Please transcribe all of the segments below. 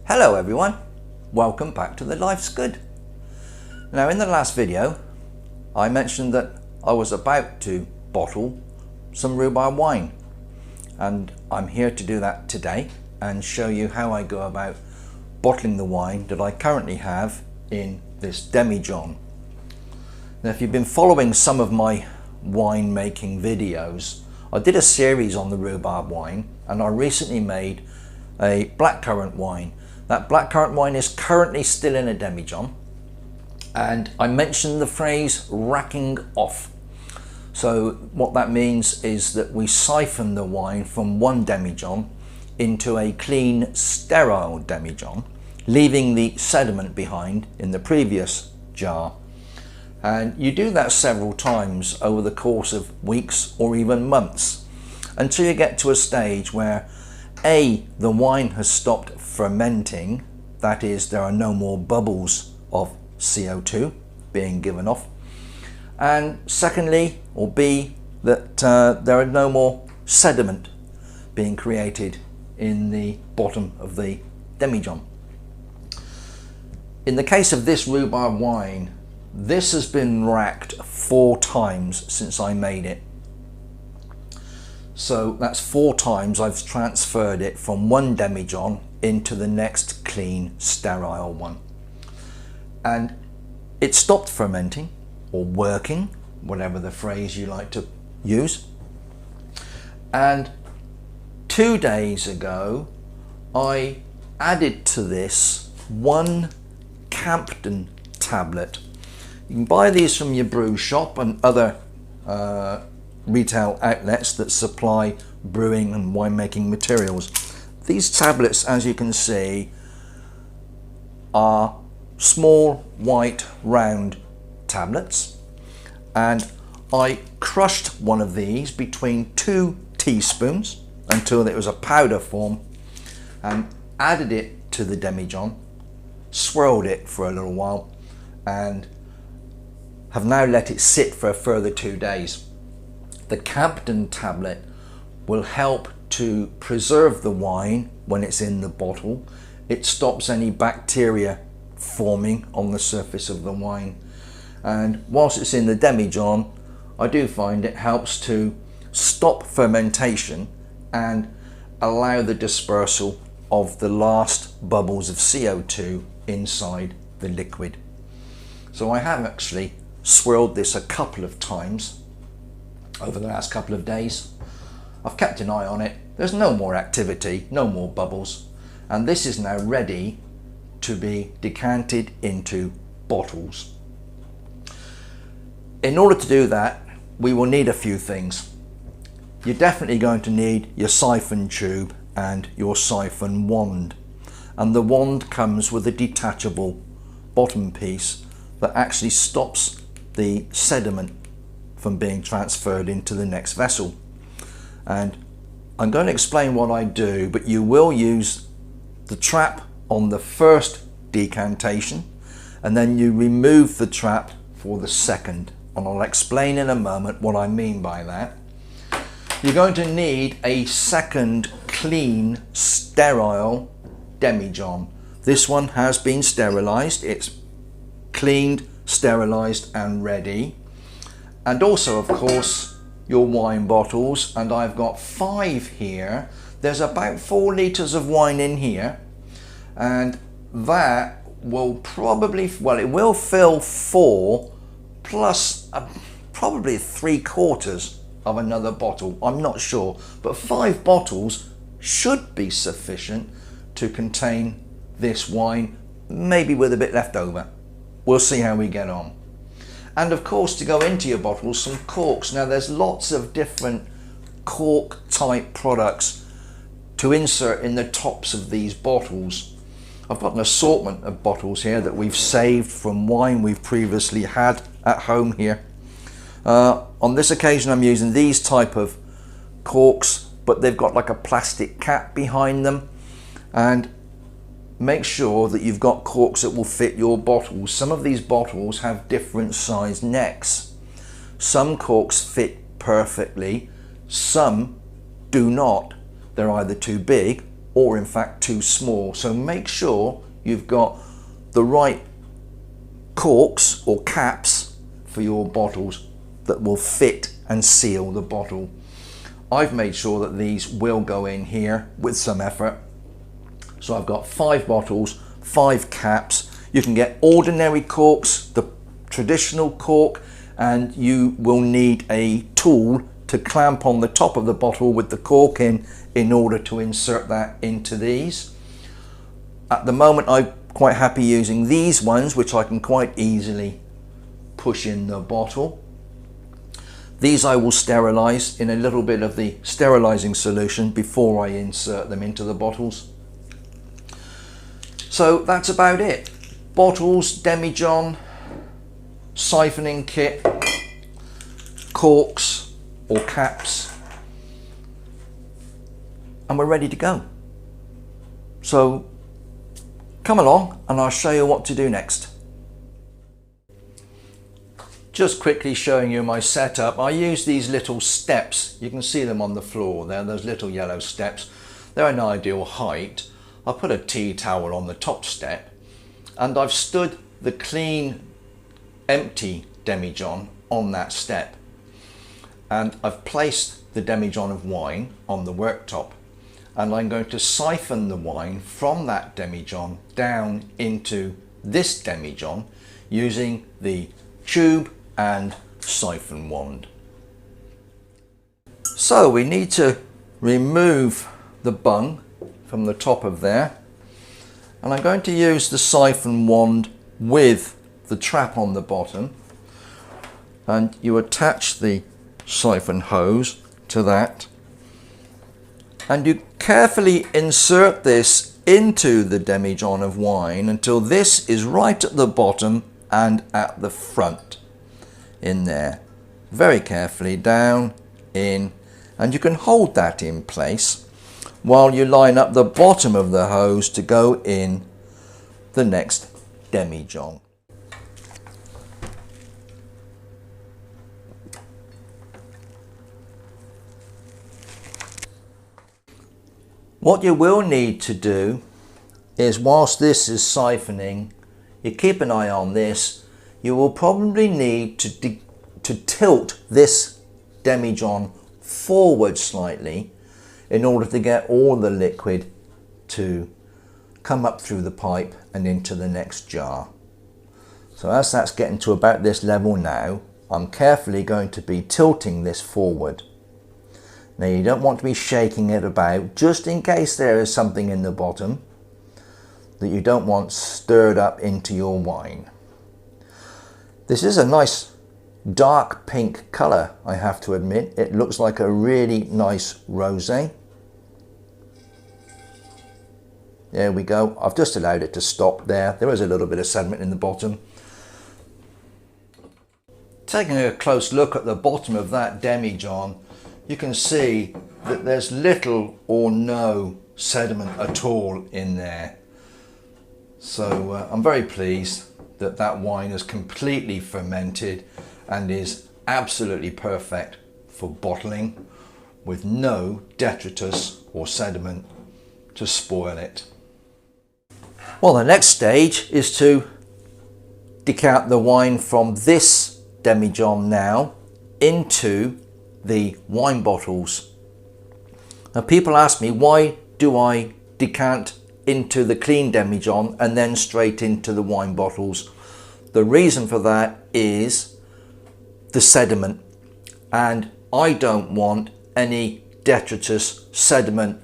Hello everyone, welcome back to the Life's Good. Now in the last video I mentioned that I was about to bottle some rhubarb wine, and I'm here to do that today and show you how I go about bottling the wine that I currently have in this demijohn. Now if you've been following some of my wine making videos, I did a series on the rhubarb wine and I recently made a blackcurrant wine. That blackcurrant wine is currently still in a demijohn, and I mentioned the phrase racking off. So what that means is that we siphon the wine from one demijohn into a clean, sterile demijohn, leaving the sediment behind in the previous jar. And you do that several times over the course of weeks or even months until you get to a stage where the wine has stopped fermenting, that is, there are no more bubbles of CO2 being given off, and secondly, or B, that there are no more sediment being created in the bottom of the demijohn. In the case of this rhubarb wine, this has been racked 4 times since I made it. So that's 4 times I've transferred it from one demijohn into the next clean, sterile one. And it stopped fermenting, or working, whatever the phrase you like to use. And 2 days ago, I added to this 1 Campden tablet. You can buy these from your brew shop and other retail outlets that supply brewing and winemaking materials. These tablets, as you can see, are small, white, round tablets, and I crushed one of these between 2 teaspoons until it was a powder form and added it to the demijohn, swirled it for a little while, and have now let it sit for a further 2 days. The Campden tablet will help to preserve the wine when it's in the bottle. It stops any bacteria forming on the surface of the wine, and whilst it's in the demijohn, I do find it helps to stop fermentation and allow the dispersal of the last bubbles of CO2 inside the liquid. So I have actually swirled this a couple of times over the last couple of days. I've kept an eye on it. There's no more activity, no more bubbles, and this is now ready to be decanted into bottles. In order to do that, we will need a few things. You're definitely going to need your siphon tube and your siphon wand, and the wand comes with a detachable bottom piece that actually stops the sediment from being transferred into the next vessel. And I'm going to explain what I do, but you will use the trap on the first decantation and then you remove the trap for the second, and I'll explain in a moment what I mean by that. You're going to need a second clean, sterile demijohn. This one has been sterilized, it's cleaned, sterilized and ready. And also, of course, your wine bottles, and I've got 5 here. There's about 4 litres of wine in here, and that will probably, well, it will fill 4 plus probably 3/4 of another bottle. I'm not sure, but 5 bottles should be sufficient to contain this wine, maybe with a bit left over. We'll see how we get on. And of course, to go into your bottles, some corks. Now there's lots of different cork type products to insert in the tops of these bottles. I've got an assortment of bottles here that we've saved from wine we've previously had at home here. On this occasion I'm using these type of corks, but they've got like a plastic cap behind them, and make sure that you've got corks that will fit your bottles. Some of these bottles have different size necks. Some corks fit perfectly, some do not. They're either too big or in fact too small. So make sure you've got the right corks or caps for your bottles that will fit and seal the bottle. I've made sure that these will go in here with some effort. So I've got 5 bottles, 5 caps. You can get ordinary corks, the traditional cork, and you will need a tool to clamp on the top of the bottle with the cork in order to insert that into these. At the moment I'm quite happy using these ones, which I can quite easily push in the bottle. These I will sterilize in a little bit of the sterilizing solution before I insert them into the bottles. So that's about it. Bottles, demijohn, siphoning kit, corks or caps, and we're ready to go. So come along and I'll show you what to do next. Just quickly showing you my setup. I use these little steps. You can see them on the floor there, those little yellow steps. They're an ideal height. I put a tea towel on the top step and I've stood the clean empty demijohn on that step, and I've placed the demijohn of wine on the worktop, and I'm going to siphon the wine from that demijohn down into this demijohn using the tube and siphon wand. So we need to remove the bung from the top of there, and I'm going to use the siphon wand with the trap on the bottom, and you attach the siphon hose to that and you carefully insert this into the demijohn of wine until this is right at the bottom and at the front in there. Very carefully down, in, and you can hold that in place while you line up the bottom of the hose to go in the next demijohn. What you will need to do is, whilst this is siphoning, you keep an eye on this. You will probably need to tilt this demijohn forward slightly in order to get all the liquid to come up through the pipe and into the next jar. So as that's getting to about this level now, I'm carefully going to be tilting this forward. Now you don't want to be shaking it about, just in case there is something in the bottom that you don't want stirred up into your wine. This is a nice dark pink colour, I have to admit. It looks like a really nice rosé. There we go. I've just allowed it to stop there. There is a little bit of sediment in the bottom. Taking a close look at the bottom of that demijohn, you can see that there's little or no sediment at all in there. So I'm very pleased that that wine is completely fermented and is absolutely perfect for bottling with no detritus or sediment to spoil it. Well, the next stage is to decant the wine from this demijohn now into the wine bottles. Now people ask me, why do I decant into the clean demijohn and then straight into the wine bottles? The reason for that is the sediment, and I don't want any detritus, sediment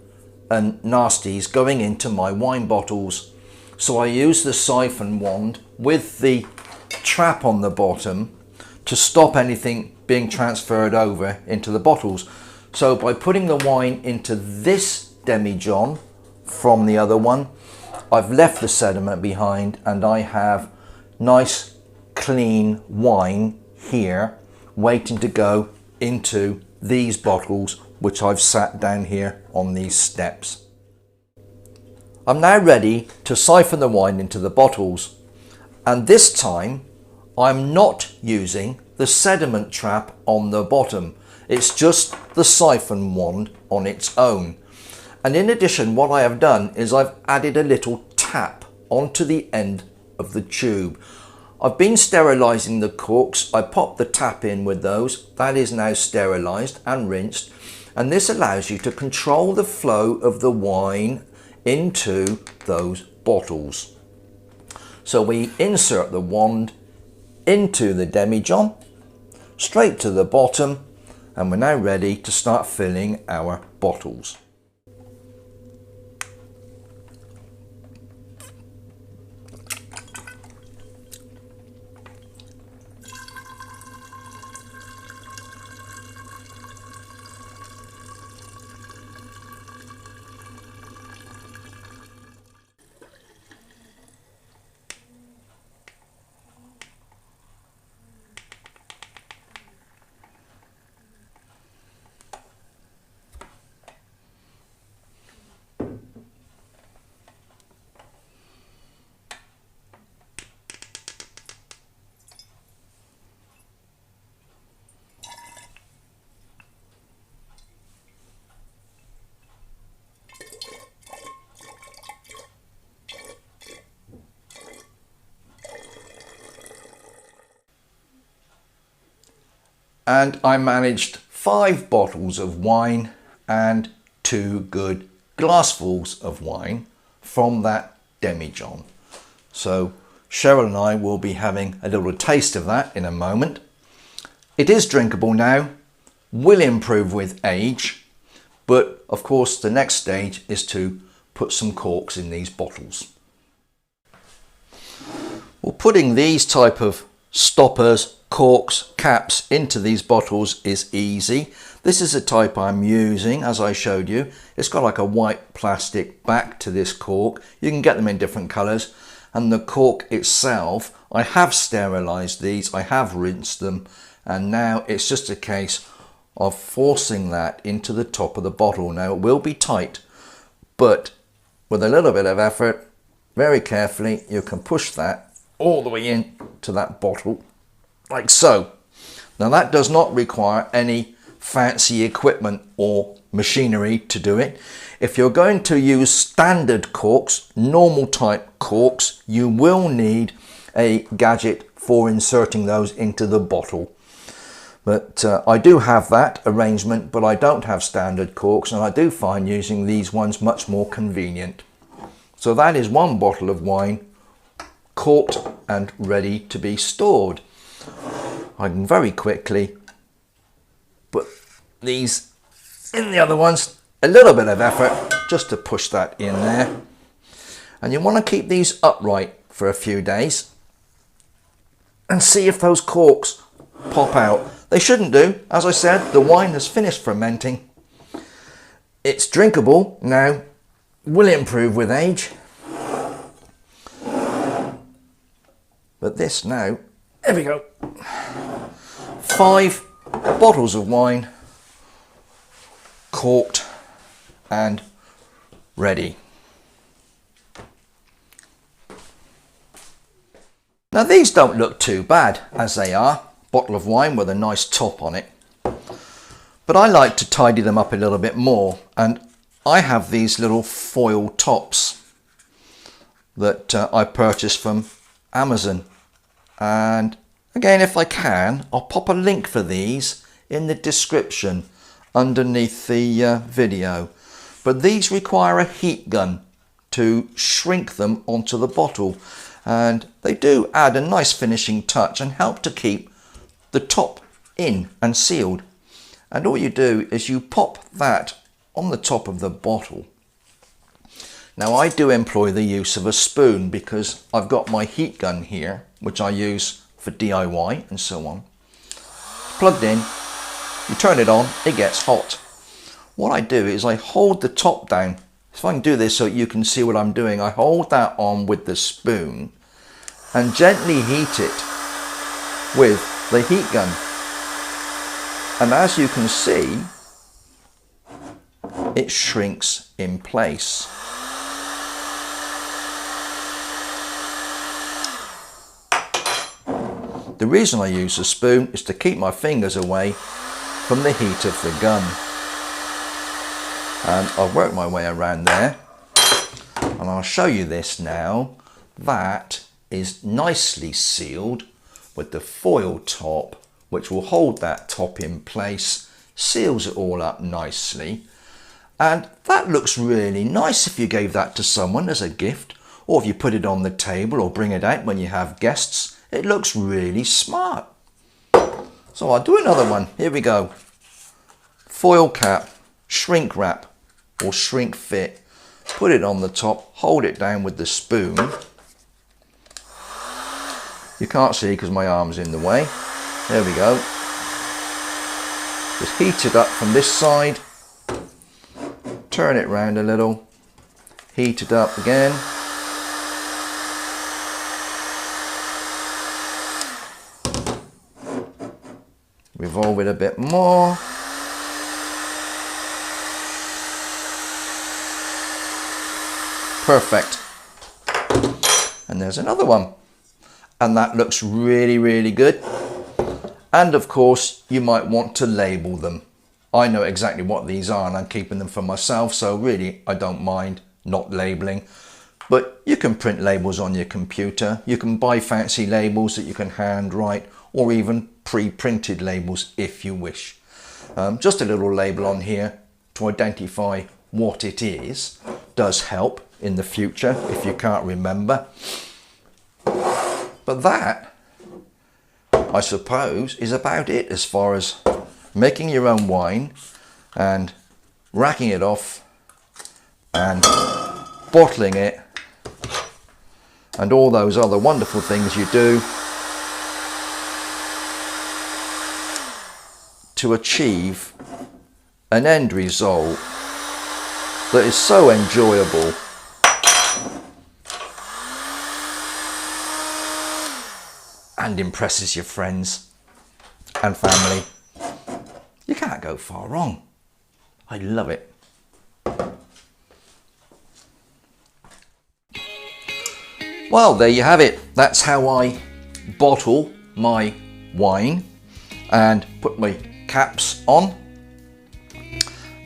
and nasties going into my wine bottles. So I use the siphon wand with the trap on the bottom to stop anything being transferred over into the bottles. So by putting the wine into this demijohn from the other one, I've left the sediment behind and I have nice clean wine here waiting to go into these bottles, which I've sat down here on these steps. I'm now ready to siphon the wine into the bottles, and this time I'm not using the sediment trap on the bottom. It's just the siphon wand on its own, And in addition, what I have done is I've added a little tap onto the end of the tube. I've been sterilising the corks. I popped the tap in with those. That is now sterilised and rinsed. And this allows you to control the flow of the wine into those bottles. So we insert the wand into the demijohn, straight to the bottom, and we're now ready to start filling our bottles. And I managed 5 bottles of wine and 2 good glassfuls of wine from that demijohn. So Cheryl and I will be having a little taste of that in a moment. It is drinkable now, will improve with age, but of course the next stage is to put some corks in these bottles. Well, putting these type of stoppers, corks, caps into these bottles is easy. This is the type I'm using, as I showed you. It's got like a white plastic back to this cork. You can get them in different colours. And the cork itself, I have sterilised these, I have rinsed them, and now it's just a case of forcing that into the top of the bottle. Now it will be tight, but with a little bit of effort, very carefully, you can push that all the way into that bottle, like so. Now that does not require any fancy equipment or machinery to do it. If you're going to use standard corks, normal type corks, you will need a gadget for inserting those into the bottle. But I do have that arrangement, but I don't have standard corks, and I do find using these ones much more convenient. So that is 1 bottle of wine, corked and ready to be stored. I can very quickly put these in the other ones. A little bit of effort just to push that in there. And you want to keep these upright for a few days and see if those corks pop out. They shouldn't do. As I said, the wine has finished fermenting. It's drinkable now, will improve with age. But this now, there we go. 5 bottles of wine, corked and ready. Now these don't look too bad as they are. Bottle of wine with a nice top on it. But I like to tidy them up a little bit more, and I have these little foil tops that I purchased from Amazon. And again, if I can, I'll pop a link for these in the description underneath the video. But these require a heat gun to shrink them onto the bottle, and they do add a nice finishing touch and help to keep the top in and sealed. And all you do is you pop that on the top of the bottle. Now I do employ the use of a spoon because I've got my heat gun here, which I use for DIY and so on. Plugged in, you turn it on, it gets hot. What I do is I hold the top down. If I can do this so you can see what I'm doing, I hold that on with the spoon and gently heat it with the heat gun. And as you can see, it shrinks in place. The reason I use a spoon is to keep my fingers away from the heat of the gun. And I've worked my way around there, and I'll show you this now. That is nicely sealed with the foil top, which will hold that top in place, seals it all up nicely. And that looks really nice if you gave that to someone as a gift, or if you put it on the table or bring it out when you have guests. It looks really smart. So I'll do another one. Here we go. Foil cap, shrink wrap or shrink fit. Put it on the top, hold it down with the spoon. You can't see because my arm's in the way. There we go. Just heat it up from this side. Turn it round a little. Heat it up again. Revolve it a bit more. Perfect. And there's another one. And that looks really, really good. And of course, you might want to label them. I know exactly what these are and I'm keeping them for myself, so really I don't mind not labeling. But you can print labels on your computer. You can buy fancy labels that you can hand write, or even pre-printed labels if you wish. Just a little label on here to identify what it is does help in the future if you can't remember. But that, I suppose, is about it as far as making your own wine and racking it off and bottling it and all those other wonderful things you do to achieve an end result that is so enjoyable and impresses your friends and family. You can't go far wrong. I love it. Well, there you have it. That's how I bottle my wine and put my caps on.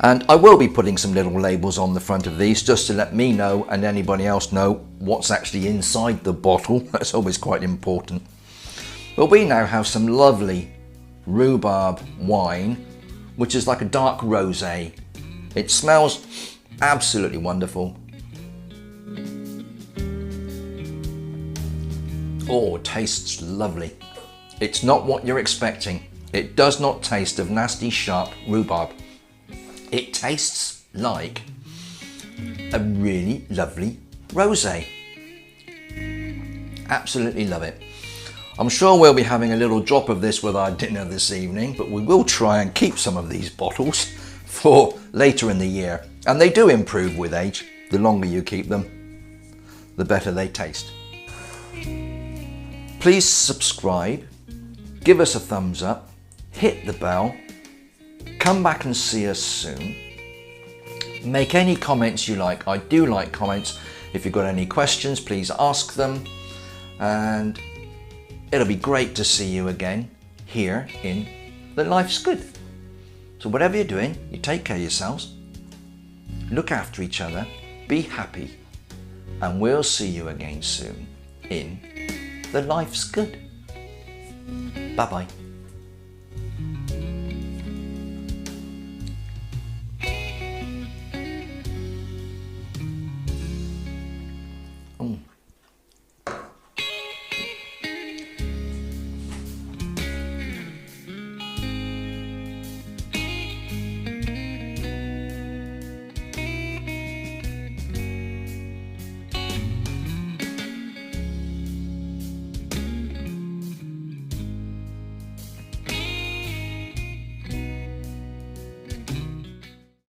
And I will be putting some little labels on the front of these just to let me know and anybody else know what's actually inside the bottle. That's always quite important. But we now have some lovely rhubarb wine, which is like a dark rosé. It smells absolutely wonderful. Oh, it tastes lovely. It's not what you're expecting. It does not taste of nasty, sharp rhubarb. It tastes like a really lovely rosé. Absolutely love it. I'm sure we'll be having a little drop of this with our dinner this evening, but we will try and keep some of these bottles for later in the year. And they do improve with age. The longer you keep them, the better they taste. Please subscribe, give us a thumbs up, hit the bell, come back and see us soon. Make any comments you like. I do like comments. If you've got any questions, please ask them. And it'll be great to see you again here in The Life's Good. So whatever you're doing, you take care of yourselves, look after each other, be happy, and we'll see you again soon in The Life's Good. Bye-bye.